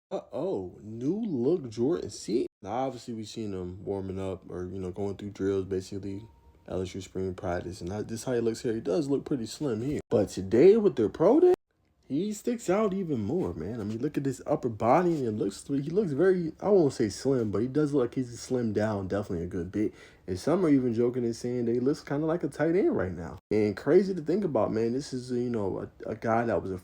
New look Jordan Seaton. Now, obviously, we seen him warming up or, going through drills, basically, LSU spring practice. And this is how he looks here. He does look pretty slim here. But today with their pro day, he sticks out even more, man. I mean, look at this upper body, and he looks very, I won't say slim, but he does look like he's slimmed down definitely a good bit. And some are even joking and saying that he looks kind of like a tight end right now. And crazy to think about, man. This is, a guy that was,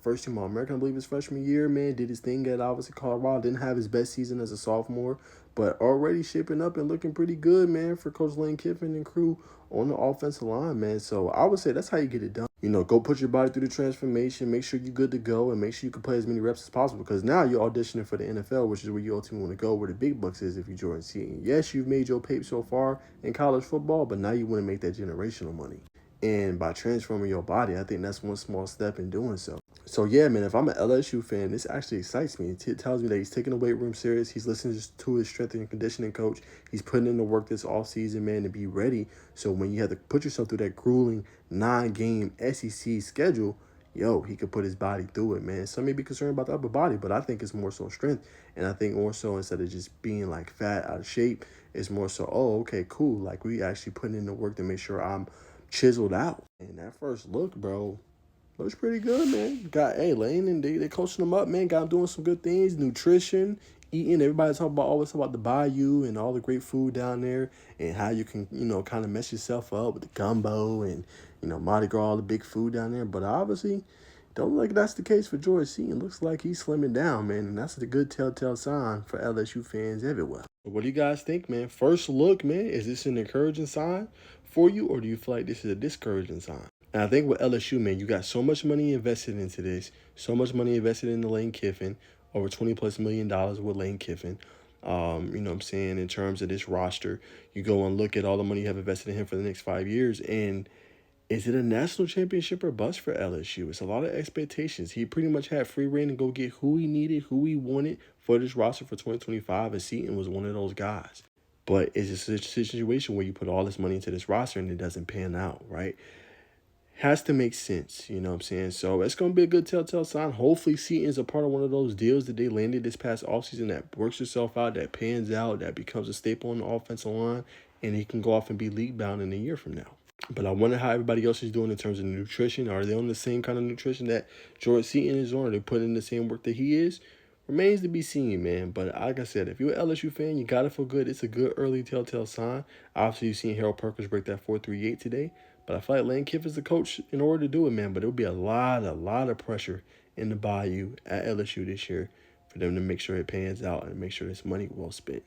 first team All-American, I believe, his freshman year, man. Did his thing at, obviously, Colorado. Didn't have his best season as a sophomore, but already shaping up and looking pretty good, man, for Coach Lane Kiffin and crew on the offensive line, man. So I would say that's how you get it done. Go put your body through the transformation, make sure you're good to go, and make sure you can play as many reps as possible, because now you're auditioning for the NFL, which is where you ultimately want to go, where the big bucks is if you're Jordan Seaton. Yes, you've made your pape so far in college football, but now you want to make that generational money. And by transforming your body, I think that's one small step in doing so. So, yeah, man, if I'm an LSU fan, this actually excites me. It tells me that he's taking the weight room serious. He's listening to his strength and conditioning coach. He's putting in the work this offseason, man, to be ready. So when you have to put yourself through that grueling 9-game SEC schedule, he could put his body through it, man. Some may be concerned about the upper body, but I think it's more so strength. And I think more so, instead of just being like fat, out of shape, it's more so, oh, okay, cool. Like, we actually putting in the work to make sure I'm chiseled out. And that first look, bro, looks pretty good, man. Got Lane, and they coaching him up, man. Got him doing some good things, nutrition, eating. Everybody always talk about the bayou and all the great food down there, and how you can, kind of mess yourself up with the gumbo and, Mardi Gras, all the big food down there. But obviously, don't look like that's the case for Jordan Seaton. Looks like he's slimming down, man, and that's a good telltale sign for LSU fans everywhere. What do you guys think, man? First look, man, is this an encouraging sign for you, or do you feel like this is a discouraging sign? And I think with LSU, man, you got so much money invested into this, so much money invested into Lane Kiffin, over $20+ million with Lane Kiffin. You know what I'm saying? In terms of this roster, you go and look at all the money you have invested in him for the next 5 years, and is it a national championship or bust for LSU? It's a lot of expectations. He pretty much had free reign to go get who he needed, who he wanted for this roster for 2025, and Seaton was one of those guys. But it's just a situation where you put all this money into this roster and it doesn't pan out, right? Has to make sense, you know what I'm saying? So it's going to be a good telltale sign. Hopefully Seaton's a part of one of those deals that they landed this past offseason that works itself out, that pans out, that becomes a staple on the offensive line, and he can go off and be league bound in a year from now. But I wonder how everybody else is doing in terms of nutrition. Are they on the same kind of nutrition that Jordan Seaton is on? Are they putting in the same work that he is? Remains to be seen, man. But like I said, if you're an LSU fan, you got to feel good. It's a good early telltale sign. Obviously, you've seen Harold Perkins break that 4.38 today. But I feel like Lane Kiffin's the coach in order to do it, man. But it'll be a lot of pressure in the bayou at LSU this year for them to make sure it pans out and make sure this money well spent.